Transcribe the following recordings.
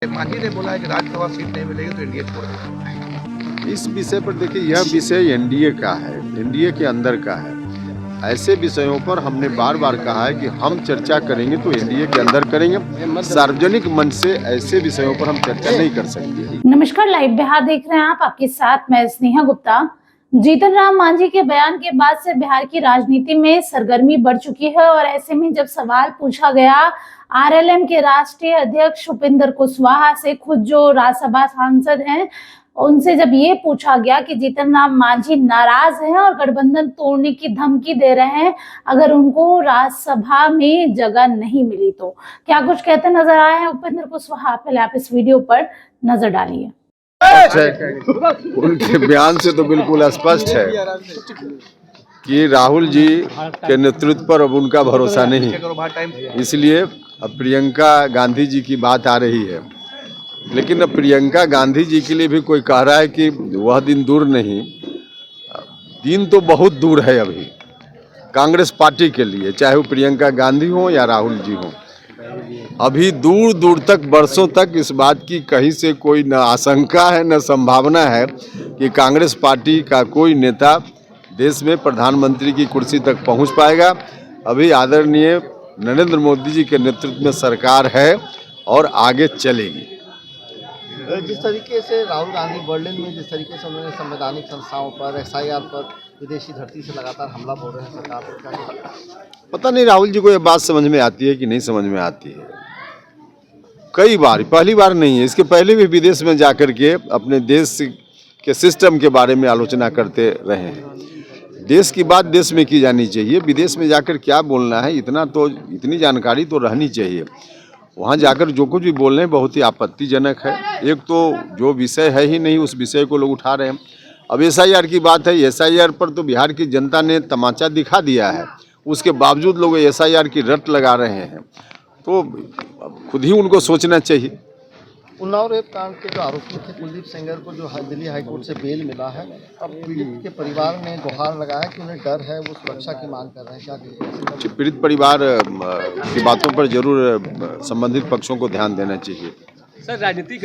मांझी ने बोला है कि राज्यसभा सीट नहीं मिलेगी तो एनडीए छोड़ देगा। इस विषय पर देखिए, यह विषय एनडीए का है, एनडीए के अंदर का है। ऐसे विषयों पर हमने बार बार कहा है कि हम चर्चा करेंगे तो एनडीए के अंदर करेंगे। सार्वजनिक मंच से ऐसे विषयों पर हम चर्चा नहीं कर सकते। नमस्कार, लाइव बिहार देख रहे हैं आप। आपके साथ मैं स्नेहा गुप्ता। जीतन राम मांझी के बयान के बाद से बिहार की राजनीति में सरगर्मी बढ़ चुकी है और ऐसे में जब सवाल पूछा गया आरएलएम के राष्ट्रीय अध्यक्ष उपेंद्र कुशवाहा से, खुद जो राज्यसभा सांसद हैं, उनसे जब ये पूछा गया कि जीतन राम मांझी नाराज हैं और गठबंधन तोड़ने की धमकी दे रहे हैं अगर उनको राज्यसभा में जगह नहीं मिली तो, क्या कुछ कहते नजर आए हैं उपेंद्र कुशवाहा। पहले आप इस वीडियो पर नजर डालिए। उनके बयान से तो बिल्कुल स्पष्ट है कि राहुल जी के नेतृत्व पर अब उनका भरोसा नहीं, इसलिए अब प्रियंका गांधी जी की बात आ रही है। लेकिन अब प्रियंका गांधी जी के लिए भी कोई कह रहा है कि वह दिन दूर नहीं, दिन तो बहुत दूर है अभी कांग्रेस पार्टी के लिए, चाहे वो प्रियंका गांधी हो या राहुल जी हो। अभी दूर दूर तक, बरसों तक इस बात की कहीं से कोई न आशंका है न संभावना है कि कांग्रेस पार्टी का कोई नेता देश में प्रधानमंत्री की कुर्सी तक पहुंच पाएगा। अभी आदरणीय नरेंद्र मोदी जी के नेतृत्व में सरकार है और आगे चलेगी। जिस तरीके से राहुल गांधी बर्लिन में जिस तरीके से उन्होंने संवैधानिक संस्थाओं पर, एसआईआर पर, विदेशी धरती से लगातार हमला बोल रहे हैं सरकार पर, क्या पता नहीं राहुल जी को ये बात समझ में आती है कि नहीं समझ में आती है। कई बार, पहली बार नहीं है, इसके पहले भी विदेश में जाकर के अपने देश के सिस्टम के बारे में आलोचना करते रहे हैं। देश की बात देश में की जानी चाहिए, विदेश में जाकर क्या बोलना है इतनी जानकारी तो रहनी चाहिए। वहाँ जाकर जो कुछ भी बोल रहे हैं बहुत ही आपत्तिजनक है। एक तो जो विषय है ही नहीं उस विषय को लोग उठा रहे हैं। अब एसआईआर की बात है, एसआईआर पर तो बिहार की जनता ने तमाचा दिखा दिया है, उसके बावजूद लोग एसआईआर की रट लगा रहे हैं, तो खुद ही उनको सोचना चाहिए। उन्नाव रेप कांड के जो आरोपी थे कुलदीप सेंगर को जो दिल्ली हाईकोर्ट से बेल मिला है, अब पीड़ित के परिवार ने गुहार लगाया कि उन्हें डर है, वो सुरक्षा की मांग कर रहे हैं, क्या कहेंगे? पीड़ित परिवार की बातों पर जरूर संबंधित पक्षों को ध्यान देना चाहिए। सर, राजनीति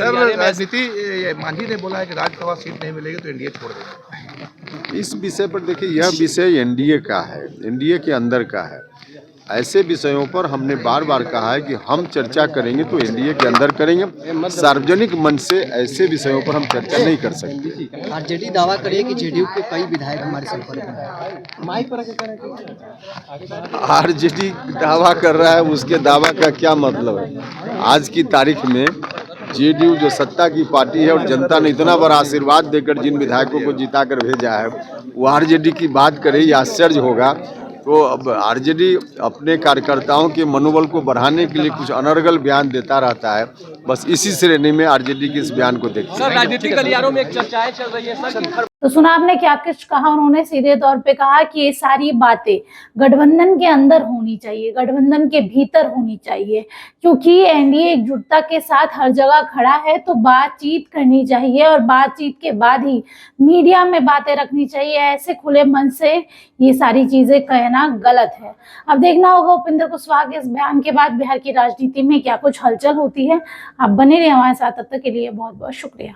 मांझी ने बोला है कि राज्यसभा सीट नहीं मिलेगी तो एनडीए छोड़ देगा। इस विषय पर देखिए, यह विषय एनडीए का है, एनडीए के अंदर का है। ऐसे विषयों पर हमने बार बार कहा है कि हम चर्चा करेंगे तो एनडीए के अंदर करेंगे। सार्वजनिक मंच से ऐसे विषयों पर हम चर्चा नहीं कर सकते। आरजेडी दावा करे कि जेडीयू के कई विधायक हमारे संपर्क में हैं। माइक पर आरजेडी दावा कर रहा है, उसके दावा का क्या मतलब है? आज की तारीख में जेडीयू जो सत्ता की पार्टी है और जनता ने इतना बड़ा आशीर्वाद देकर जिन विधायकों को जिता कर भेजा है, वो आरजेडी की बात करे, ये आश्चर्य होगा। तो अब आरजेडी अपने कार्यकर्ताओं के मनोबल को बढ़ाने के लिए कुछ अनर्गल बयान देता रहता है, बस इसी श्रेणी में आरजेडी के इस बयान को देखते हैं। सर, राजनीतिक गलियारों में एक चर्चाएं चल रही है सर। तो सुना आपने क्या कुछ कहा। उन्होंने सीधे तौर पे कहा कि ये सारी बातें गठबंधन के अंदर होनी चाहिए, गठबंधन के भीतर होनी चाहिए, क्योंकि एनडीए एकजुटता के साथ हर जगह खड़ा है, तो बातचीत करनी चाहिए और बातचीत के बाद ही मीडिया में बातें रखनी चाहिए। ऐसे खुले मन से ये सारी चीजें कहना गलत है। अब देखना होगा उपेंद्र कुशवाहा के इस बयान के बाद बिहार की राजनीति में क्या कुछ हलचल होती है। आप बने रहिए हमारे साथ, तब तक के लिए बहुत बहुत शुक्रिया।